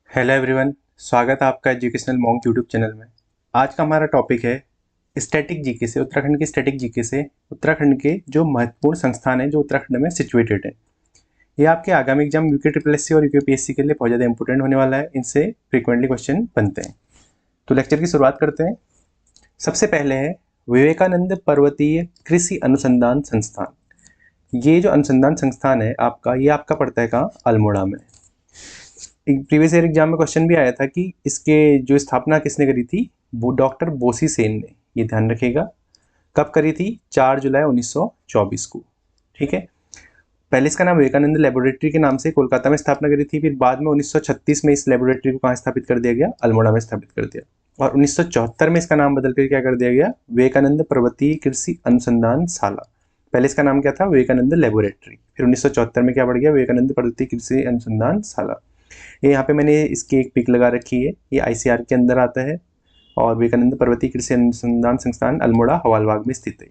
Hello everyone, स्वागत है आपका एजुकेशनल मॉन्क यूट्यूब चैनल में। आज का हमारा टॉपिक है स्टैटिक जीके से, उत्तराखंड की स्टैटिक जीके से उत्तराखंड के जो महत्वपूर्ण संस्थान हैं जो उत्तराखंड में सिचुएटेड है। ये आपके आगामी exam UK triple S C और यूके पीएससी के लिए बहुत ज़्यादा इंपॉर्टेंट होने वाला है। इनसे फ्रिक्वेंटली क्वेश्चन बनते हैं। तो लेक्चर की शुरुआत करते हैं। सबसे पहले है विवेकानंद पर्वतीय कृषि अनुसंधान संस्थान। ये जो अनुसंधान संस्थान है आपका, ये आपका पड़ता है कहाँ? अल्मोड़ा में। प्रीवियस ईयर एग्जाम में क्वेश्चन भी आया था कि इसके जो स्थापना किसने करी थी, वो डॉक्टर बोसी सेन ने। ये ध्यान रखिएगा। कब करी थी? 4 जुलाई 1924 को। ठीक है। पहले इसका नाम विवेकानंद लेबोरेटरी के नाम से कोलकाता में स्थापना करी थी, फिर बाद में 1936 में इस लेबोरेटरी को कहाँ स्थापित कर दिया गया? अल्मोड़ा में स्थापित कर दिया। और 1974 में इसका नाम बदल कर क्या कर दिया गया? विवेकानंद पर्वतीय कृषि अनुसंधान शाला। पहले इसका नाम क्या था? विवेकानंद लेबोरेटरी। फिर 1974 में क्या बढ़ गया? विवेकानंद पर्वतीय कृषि अनुसंधान शाला। ये यहाँ पे मैंने इसकी एक पिक लगा रखी है। ये आईसीआर के अंदर आता है और विवेकानंद पर्वतीय कृषि अनुसंधान संस्थान अल्मोड़ा हवालबाग में स्थित है।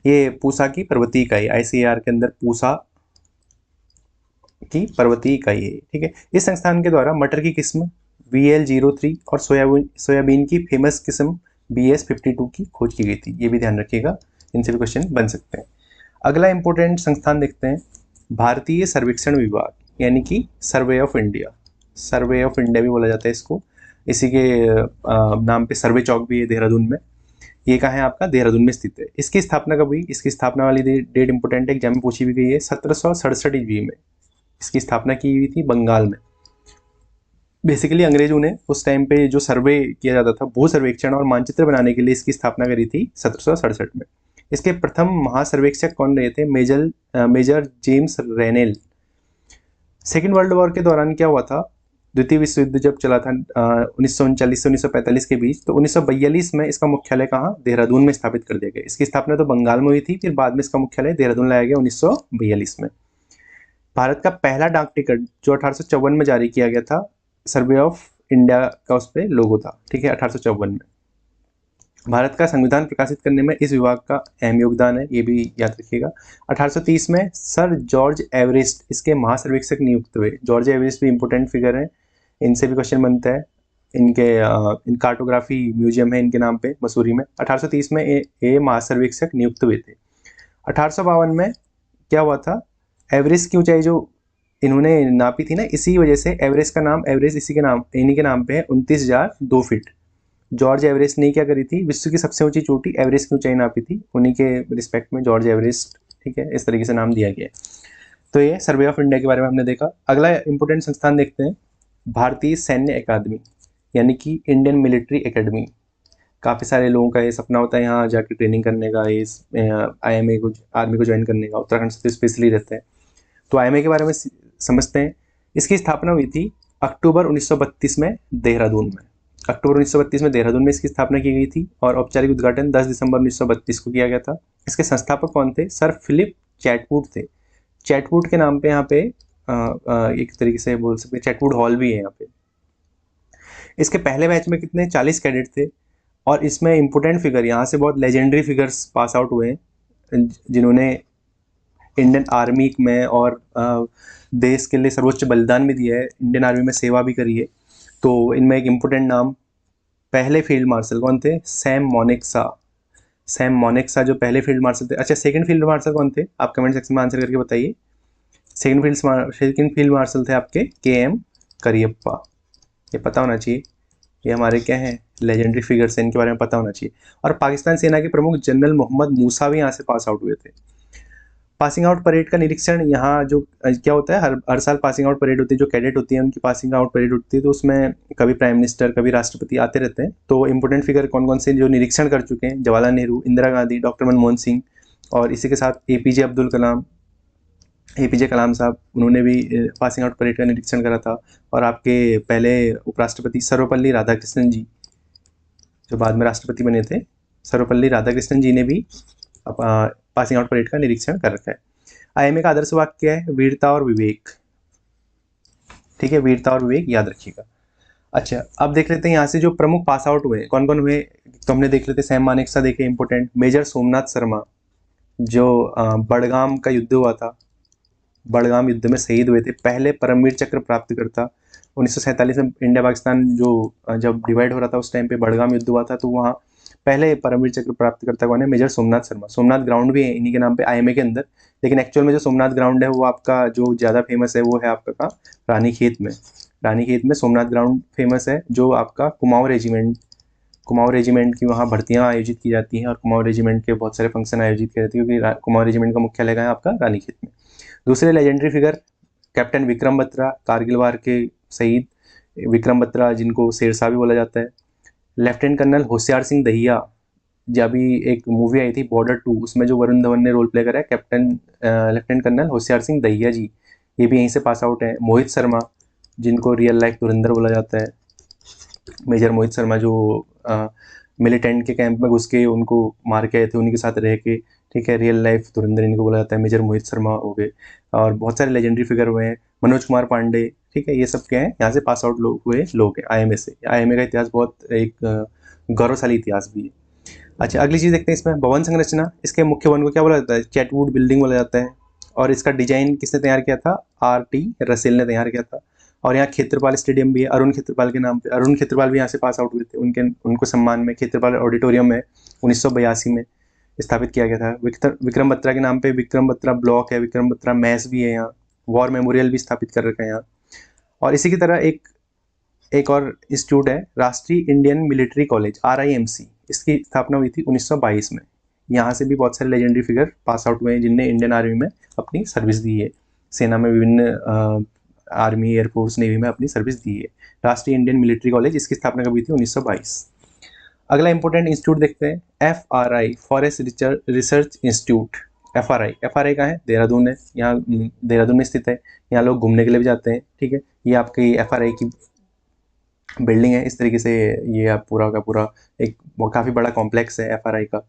ये पूसा की पर्वतीय इकाई, आईसीआर के अंदर पूसा की पर्वतीय इकाई है। ठीक है। इस संस्थान के द्वारा मटर की किस्म VL03 और सोयाबीन की फेमस किस्म BS52 की खोज की गई थी। ये भी ध्यान रखिएगा, इनसे भी क्वेश्चन बन सकते हैं। अगला इंपॉर्टेंट संस्थान देखते हैं, भारतीय सर्वेक्षण विभाग, यानी कि survey of India. Survey of India भी बोला जाता है इसको। इसी के नाम पे सर्वे चौक भी है देहरादून में। ये कहाँ है आपका? देहरादून में स्थित है। इसकी स्थापना कब हुई? इसकी स्थापना वाली डेट इंपॉर्टेंट है, एग्जाम में पूछी भी गई है। 1767 ईस्वी में इसकी स्थापना की हुई थी बंगाल में। बेसिकली अंग्रेजों ने उस टाइम पे जो सर्वे किया जाता था, भू सर्वेक्षण और मानचित्र बनाने के लिए इसकी स्थापना करी थी 1767 में। इसके प्रथम महासर्वेक्षक कौन रहे थे? Major James रेनेल। Second world war के दौरान क्या हुआ था? द्वितीय विश्व युद्ध जब चला था 1939 से 1945 के बीच, तो 1942 में इसका मुख्यालय कहाँ? देहरादून में स्थापित कर दिया गया। इसकी स्थापना तो बंगाल में हुई थी, फिर बाद में इसका मुख्यालय देहरादून लाया गया 1942 में। भारत का पहला डाक टिकट जो 1854 में जारी किया गया था, सर्वे ऑफ इंडिया का उस पर लोगो था। ठीक है, 1854 में। भारत का संविधान प्रकाशित करने में इस विभाग का अहम योगदान है, ये भी याद रखिएगा। 1830 में सर जॉर्ज एवरेस्ट इसके महासर्वेक्षक नियुक्त हुए। जॉर्ज एवरेस्ट भी इंपोर्टेंट फिगर है, इनसे भी क्वेश्चन बनता है। इन कार्टोग्राफी म्यूजियम है इनके नाम पे मसूरी में। 1830 में ये महासर्वेक्षक नियुक्त हुए थे। 1852 में क्या हुआ था? एवरेस्ट की ऊंचाई जो इन्होंने नापी थी ना, इसी वजह से एवरेस्ट का नाम, एवरेस्ट इसी के नाम, इन्हीं के नाम पे है। 29,002 फीट जॉर्ज एवरेस्ट ने क्या करी थी? विश्व की सबसे ऊंची चोटी एवरेस्ट की ऊंचाई नापी थी, उन्हीं के रिस्पेक्ट में जॉर्ज एवरेस्ट। ठीक है, इस तरीके से नाम दिया गया है। तो ये सर्वे ऑफ इंडिया के बारे में हमने देखा। अगला इंपोर्टेंट संस्थान देखते हैं, भारतीय सैन्य अकादमी, यानी कि इंडियन मिलिट्री एकेडमी। काफ़ी सारे लोगों का ये सपना होता है यहाँ जाके ट्रेनिंग करने का, इस IMA को, आर्मी को ज्वाइन करने का। उत्तराखंड से तो स्पेशली रहते हैं। तो IMA के बारे में समझते हैं। इसकी स्थापना हुई थी अक्टूबर 1932 में देहरादून में। अक्टूबर 1932 में देहरादून में इसकी स्थापना की गई थी और औपचारिक उद्घाटन 10 दिसंबर 1932 को किया गया था। इसके संस्थापक कौन थे? सर फिलिप चैटवुड थे। चैटवुड के नाम पे यहाँ पे एक तरीके से बोल सकते हैं चैटवुड हॉल भी है यहाँ पे। इसके पहले बैच में कितने? 40 कैडेट थे। और इसमें इंपोर्टेंट फिगर, यहाँ से बहुत लेजेंडरी फिगर्स पास आउट हुए हैं जिन्होंने इंडियन आर्मी में और देश के लिए सर्वोच्च बलिदान भी दिया है, इंडियन आर्मी में सेवा भी करी है। तो इनमें एक इम्पोर्टेंट नाम, पहले फील्ड मार्शल कौन थे? सैम मॉनेक्सा। सैम मॉनेक्सा जो पहले फील्ड मार्शल थे। अच्छा, सेकंड फील्ड मार्शल कौन थे? आप कमेंट सेक्शन में आंसर करके बताइए। सेकंड फील्ड मार्शल थे आपके KM करियप्पा। ये पता होना चाहिए, ये हमारे क्या हैं? लेजेंडरी फिगर्स हैं, इनके बारे में पता होना चाहिए। और पाकिस्तान सेना के प्रमुख जनरल मोहम्मद मूसा भी यहाँ से पास आउट हुए थे। पासिंग आउट परेड का निरीक्षण यहाँ जो क्या होता है, हर साल पासिंग आउट परेड होती है, जो कैडेट होती है उनकी पासिंग आउट परेड होती है, तो उसमें कभी प्राइम मिनिस्टर, कभी राष्ट्रपति आते रहते हैं। तो इंपोर्टेंट फिगर कौन कौन से जो निरीक्षण कर चुके हैं? जवाहरलाल नेहरू, इंदिरा गांधी, डॉक्टर मनमोहन सिंह, और इसी के साथ APJ कलाम साहब, उन्होंने भी पासिंग आउट परेड का निरीक्षण करा था। और आपके पहले उपराष्ट्रपति सर्वपल्ली राधाकृष्णन जी, जो बाद में राष्ट्रपति बने थे, सर्वपल्ली राधाकृष्णन जी ने भी पासिंग आउट परेड का निरीक्षण कर रखा है। IMA का आदर्श वाक्य क्या है? वीरता और विवेक। ठीक है, वीरता और विवेक याद रखिएगा। अच्छा, अब देख लेते हैं यहाँ से जो प्रमुख पास आउट हुए कौन कौन हुए। तो हमने देख लेते हैं, सैम मानेकशॉ देखे इंपोर्टेंट, मेजर सोमनाथ शर्मा जो बड़गाम का युद्ध हुआ था, बड़गाम युद्ध में शहीद हुए थे, पहले परमवीर चक्र प्राप्तकर्ता। 1947 में इंडिया पाकिस्तान जो जब डिवाइड हो रहा था उस टाइम पे बड़गाम युद्ध हुआ था, तो वहाँ पहले परमवीर चक्र प्राप्तकर्ता कौन है? मेजर सोमनाथ शर्मा। सोमनाथ ग्राउंड भी है इन्हीं के नाम पे आईएमए के अंदर, लेकिन एक्चुअल में जो सोमनाथ ग्राउंड है वो आपका जो ज़्यादा फेमस है वो है आपका कहाँ? रानीखेत में। रानीखेत में सोमनाथ ग्राउंड फेमस है, जो आपका कुमाऊं रेजिमेंट की वहाँ भर्तियाँ आयोजित की जाती हैं और कुमाऊं रेजिमेंट के बहुत सारे फंक्शन आयोजित किए जाते हैं, क्योंकि कुमाऊं रेजिमेंट का मुख्यालय है आपका रानीखेत में। दूसरे legendary figure captain Vikram Batra, Kargil war के शहीद विक्रम बत्रा, जिनको शेरशाह भी बोला जाता है। लेफ्टिनेंट कर्नल होशियार सिंह दहिया, जब अभी एक मूवी आई थी बॉर्डर 2, उसमें जो वरुण धवन ने रोल प्ले करा है captain lieutenant colonel Hoshiyar Singh Dahiya जी, ये भी यहीं से पास आउट है। मोहित शर्मा, जिनको रियल लाइफ धुरंधर बोला जाता है, मेजर मोहित शर्मा, जो मिलिटेंट के कैंप में घुस के उनको मार के आए थे, उन्हीं के साथ रह के, ठीक है, रियल लाइफ धुरंधर इनको बोला जाता है, मेजर मोहित शर्मा हो गए। और बहुत सारे लेजेंडरी फिगर हुए हैं, मनोज कुमार पांडे, ठीक है, ये सब क्या है, यहाँ से पास आउट हुए लोग हैं आईएमए से। आईएमए का इतिहास बहुत एक गौरवशाली इतिहास भी है। अच्छा, अगली चीज़ देखते हैं इसमें भवन संरचना। इसके मुख्य भवन को क्या बोला जाता है? चैटवुड बिल्डिंग बोला जाता है। और इसका डिजाइन किसने तैयार किया था? आर.टी. रसेल ने तैयार किया था। और यहाँ क्षेत्रपाल स्टेडियम भी है, अरुण क्षेत्रपाल के नाम पे। अरुण क्षेत्रपाल भी यहाँ से पास आउट हुए थे, उनको सम्मान में क्षेत्रपाल ऑडिटोरियम में 1982 में स्थापित किया गया था। विक्रम बत्रा के नाम पे विक्रम बत्रा ब्लॉक है, विक्रम बत्रा मैस भी है यहाँ, वॉर मेमोरियल भी स्थापित कर रखा है यहाँ। और इसी की तरह एक और इंस्टीट्यूट है, राष्ट्रीय इंडियन मिलिट्री कॉलेज, RIMC, इसकी स्थापना हुई थी 1922 में। यहाँ से भी बहुत सारे लेजेंडरी फिगर पास आउट हुए हैं जिनने इंडियन आर्मी में अपनी सर्विस दी है, सेना में विभिन्न आर्मी, एयरफोर्स, नेवी में अपनी सर्विस दी है। राष्ट्रीय इंडियन मिलिट्री कॉलेज, इसकी स्थापना कब हुई थी? 1922। अगला इंपॉर्टेंट इंस्टीट्यूट देखते हैं, FRI, forest research institute. FRI का है? देहरादून है, यहाँ देहरादून में स्थित है। यहाँ लोग घूमने के लिए भी जाते हैं, ठीक है। ये आपकी FRI की बिल्डिंग है, इस तरीके से ये आप पूरा का पूरा एक काफ़ी बड़ा कॉम्प्लेक्स है FRI का।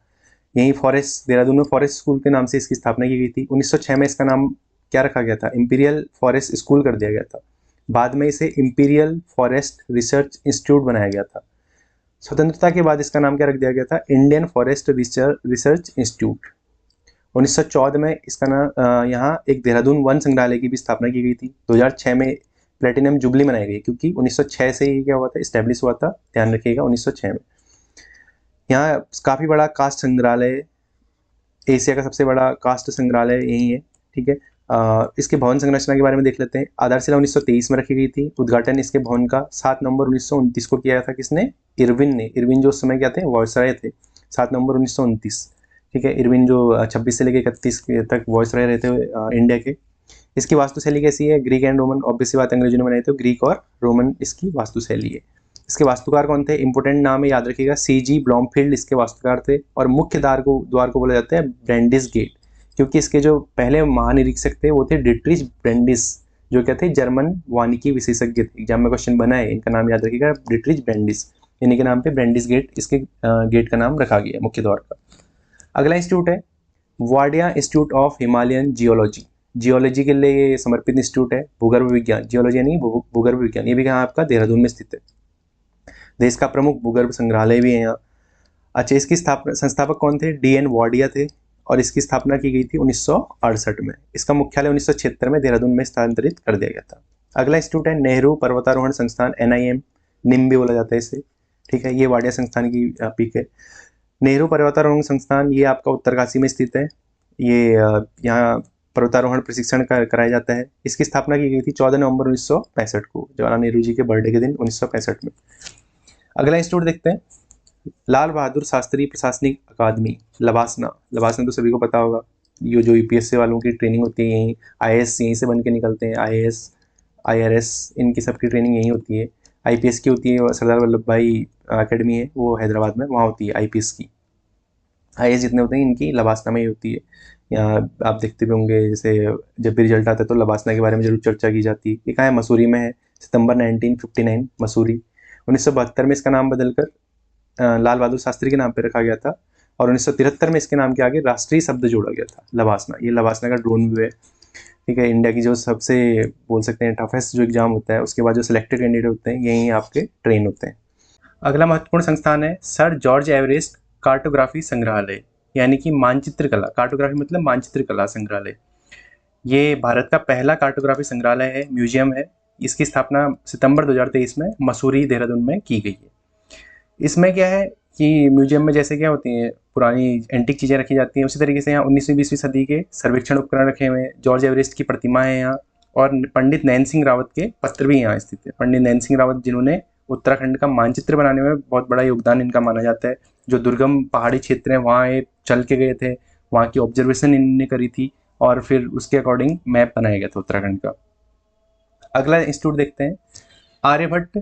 यही फॉरेस्ट, देहरादून में फॉरेस्ट स्कूल के नाम से इसकी स्थापना की गई थी। 1906 में इसका नाम क्या रखा गया था? इंपीरियल फॉरेस्ट स्कूल कर दिया गया था। बाद में इसे इंपीरियल फॉरेस्ट रिसर्च इंस्टीट्यूट बनाया गया था। स्वतंत्रता के बाद इसका नाम क्या रख दिया गया था? Indian forest research institute. 1914 में इसका नाम यहाँ एक देहरादून वन संग्रहालय की भी स्थापना की गई थी। 2006 में प्लेटिनम जुबली मनाई गई, क्योंकि 1906 से ही क्या हुआ था? इस्टेब्लिश हुआ था, ध्यान रखिएगा, 1906 में। यहाँ काफ़ी बड़ा कास्ट संग्रहालय, एशिया का सबसे बड़ा कास्ट संग्रहालय यही है, ठीक है। इसके भवन संरचना के बारे में देख लेते हैं। आधारशिला 1923 में रखी गई थी। उद्घाटन इसके भवन का 7 नवंबर 1929 को किया था। किसने? इरविन ने। इरविन जो उस समय क्या थे? वॉयसराय थे। 7 नवंबर 1929, ठीक है। इरविन जो 26 से लेकर 31 तक वॉयसराय रहे थे इंडिया के। इसकी वास्तुशैली कैसी है? ग्रीक एंड रोमन, ऑब्वियस सी बात, अंग्रेजों ने बनाई, तो ग्रीक और रोमन इसकी वास्तुशैली है। इसके वास्तुकार कौन थे? इंपोर्टेंट नाम है, याद रखिएगा, CG ब्लॉमफील्ड इसके वास्तुकार थे। और मुख्य द्वार को बोला जाता है ब्रेंडिस गेट, क्योंकि इसके जो पहले महानिरीक्षक थे वो थे डिट्रिच ब्रेंडिस, जो क्या थे? जर्मन वानिकी विशेषज्ञ थे। एग्जाम में क्वेश्चन बना है, इनका नाम याद रखिएगा, डिट्रिच ब्रेंडिस। इन्हीं के नाम पे ब्रेंडिस गेट, इसके गेट का नाम रखा गया है, मुख्य द्वार का। अगला इंस्टीट्यूट है Wadia institute of Himalayan geology. Geology के लिए ये समर्पित इंस्टीट्यूट है। भूगर्भ विज्ञान, जियोलॉजी नहीं, भूगर्भ विज्ञान, ये भी कहाँ आपका? देहरादून में स्थित है। देश का प्रमुख भूगर्भ संग्रहालय भी है यहाँ। अच्छा, इसकी संस्थापक कौन थे? DN वाडिया थे, और इसकी स्थापना की गई थी 1968 में। इसका मुख्यालय 1976 में देहरादून में स्थानांतरित कर दिया गया था। अगला इंस्टीट्यूट है नेहरू पर्वतारोहण संस्थान, NIM, निम भी बोला जाता है इसे, ठीक है। ये वाडिया संस्थान की पीक है। नेहरू पर्वतारोहण संस्थान ये आपका उत्तरकाशी में स्थित है। ये यहाँ पर्वतारोहण प्रशिक्षण कराया जाता है। इसकी स्थापना की गई थी 14 नवंबर 1965 को, जवाहरलाल नेहरू जी के बर्थडे के दिन, 1965 में। अगला इंस्टीट्यूट देखते हैं, लाल बहादुर शास्त्री प्रशासनिक अकादमी, लबासना। लबासना तो सभी को पता होगा, ये जो UPSC वालों की ट्रेनिंग होती है, यहीं IAS यहीं से बन के निकलते हैं। IAS, IRS, इनकी सबकी ट्रेनिंग यहीं होती है। IPS की होती है, और सरदार वल्लभ भाई अकेडमी है वो हैदराबाद में, वहाँ होती है IPS की। IAS जितने होते हैं इनकी लबासना में ही होती है। यहाँ आप देखते भी होंगे, जैसे जब भी रिजल्ट आता है तो लबासना के बारे में जरूर चर्चा की जाती है। ये कहाँ है? मसूरी में है। सितंबर 1959 मसूरी। 1972 में इसका नाम बदलकर लाल बहादुर शास्त्री के नाम पे रखा गया था, और 1973 में इसके नाम के आगे राष्ट्रीय शब्द जोड़ा गया था, लबासना। ये लबासना का ड्रोन व्यू है, ठीक है। इंडिया की जो सबसे बोल सकते हैं टफेस्ट जो एग्जाम होता है, उसके बाद जो सिलेक्टेड कैंडिडेट होते हैं यहीं आपके ट्रेन होते हैं। अगला महत्वपूर्ण संस्थान है सर जॉर्ज एवरेस्ट कार्टोग्राफी संग्रहालय, यानी कि मानचित्र कला। कार्टोग्राफी मतलब मानचित्र कला संग्रहालय। ये भारत का पहला कार्टोग्राफी संग्रहालय है, म्यूजियम है। इसकी स्थापना सितंबर 2023 में मसूरी, देहरादून में की गई है। इसमें क्या है कि म्यूजियम में जैसे क्या होती हैं पुरानी एंटीक चीज़ें रखी जाती हैं, उसी तरीके से यहाँ 19वीं-20वीं सदी के सर्वेक्षण उपकरण रखे हुए हैं। जॉर्ज एवरेस्ट की प्रतिमा है यहाँ, और पंडित नैन सिंह रावत के पत्र भी यहाँ स्थित है। पंडित नैन सिंह रावत जिन्होंने उत्तराखंड का मानचित्र बनाने में बहुत बड़ा योगदान इनका माना जाता है। जो दुर्गम पहाड़ी क्षेत्र हैं वहाँ ये चल के गए थे, वहाँ की ऑब्जर्वेशन इन्होंने करी थी, और फिर उसके अकॉर्डिंग मैप बनाया गया था उत्तराखंड का। अगला इंस्टीट्यूट देखते हैं, आर्यभट्ट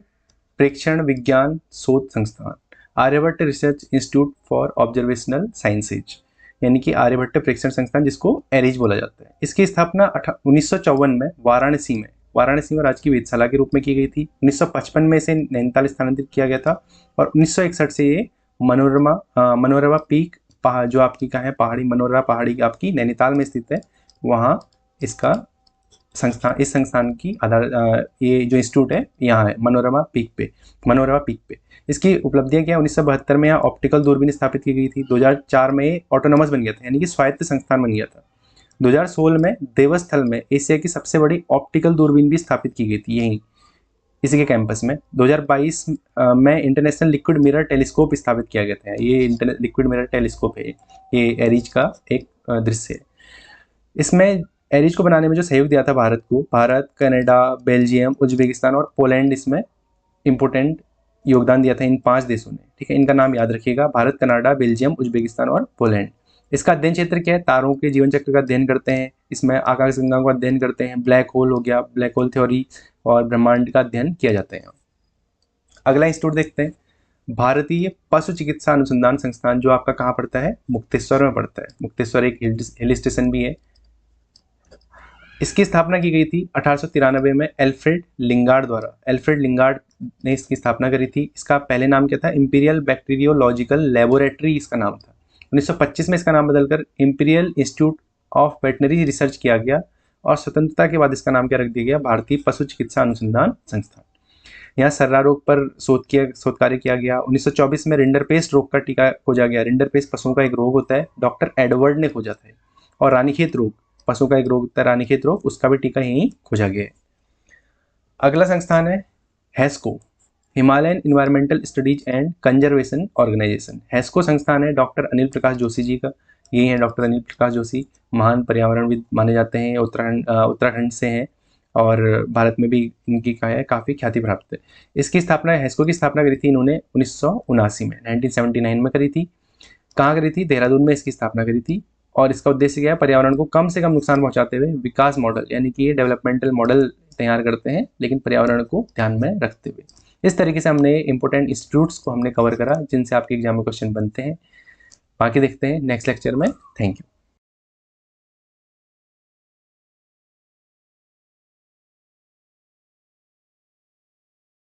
प्रेक्षण विज्ञान शोध संस्थान, Aryabhatta research institute for observational sciences, यानी कि आर्यभट्ट प्रेक्षण संस्थान, जिसको एरिज बोला जाता है। इसकी स्थापना 1954 में वाराणसी में राजकीय वेधशाला के रूप में की गई थी। 1955 में इसे नैनीताल स्थानांतरित किया गया था, और 1961 से ये मनोरमा पीक जो आपकी कहाँ है पहाड़ी, मनोरमा पहाड़ी आपकी नैनीताल में स्थित है, वहाँ इसका इस संस्थान की ये जो इंस्टीट्यूट है यहाँ है मनोरमा पीक पे। इसकी उपलब्धियां क्या है, 1972 में यहाँ ऑप्टिकल दूरबीन स्थापित की गई थी। 2004 में ये ऑटोनोमस बन गया था, यानी कि स्वायत्त संस्थान बन गया था। 2016 में देवस्थल में एशिया की सबसे बड़ी ऑप्टिकल दूरबीन भी स्थापित की गई थी यहीं इसी के कैंपस में। 2022 में इंटरनेशनल लिक्विड मिरर टेलीस्कोप स्थापित किया गया था। ये लिक्विड मिरर टेलीस्कोप है, ये एरिज का एक दृश्य है। इसमें एरिज को बनाने में जो सहयोग दिया था भारत, कनाडा, बेल्जियम, उज्बेकिस्तान और पोलैंड इसमें इम्पोर्टेंट योगदान दिया था, इन 5 देशों ने। ठीक है, इनका नाम याद रखिएगा, भारत, कनाडा, बेल्जियम, उज्बेकिस्तान और पोलैंड। इसका अध्ययन क्षेत्र क्या है, तारों के जीवन चक्र का अध्ययन करते हैं, इसमें आकाशगंगाओं का अध्ययन करते हैं, ब्लैक होल हो गया, ब्लैक होल थ्योरी और ब्रह्मांड का अध्ययन किया जाता है। अगला इंस्टीट्यूट देखते हैं, भारतीय पशु चिकित्सा अनुसंधान संस्थान, जो आपका कहाँ पड़ता है, मुक्तेश्वर में पड़ता है। मुक्तेश्वर एक हिल स्टेशन भी है। इसकी स्थापना की गई थी 1893 में एल्फ्रेड लिंगार्ड द्वारा। एल्फ्रेड लिंगार्ड ने इसकी स्थापना करी थी। इसका पहले नाम क्या था, इंपीरियल बैक्टीरियोलॉजिकल लेबोरेटरी इसका नाम था। 1925 में इसका नाम बदलकर imperial institute of veterinary research किया गया, और स्वतंत्रता के बाद इसका नाम क्या रख दिया गया, भारतीय पशु चिकित्सा अनुसंधान संस्थान। यहाँ सर्रा रोग पर शोध कार्य किया गया। 1924 में रिंडरपेस्ट रोग का टीका खोजा गया। रिंडरपेस्ट पशुओं का एक रोग होता है, डॉक्टर एडवर्ड ने खोजा था। और रानीखेत रोग पशुओं का एक रोग होता है, रानीखेत रोग, उसका भी टीका यहीं खोजा गया है। अगला संस्थान है HESCO, Himalayan environmental studies and conservation organisation. HESCO संस्थान है डॉक्टर अनिल प्रकाश जोशी जी का। यही है डॉक्टर अनिल प्रकाश जोशी, महान पर्यावरणविद माने जाते हैं, उत्तराखंड से हैं, और भारत में भी इनकी क्या है काफ़ी ख्याति प्राप्त है। इसकी स्थापना, हैस्को की स्थापना करी थी इन्होंने 1979 में, 1979 में करी थी। कहाँ करी थी, देहरादून में इसकी स्थापना करी थी। और इसका उद्देश्य क्या है, पर्यावरण को कम से कम नुकसान पहुंचाते हुए विकास मॉडल, यानी कि ये डेवलपमेंटल मॉडल तैयार करते हैं, लेकिन पर्यावरण को ध्यान में रखते हुए। इस तरीके से हमने इंपॉर्टेंट इंस्टीट्यूट्स को हमने कवर करा जिनसे आपके एग्जाम में क्वेश्चन बनते हैं। बाकी देखते हैं नेक्स्ट लेक्चर में। Thank you.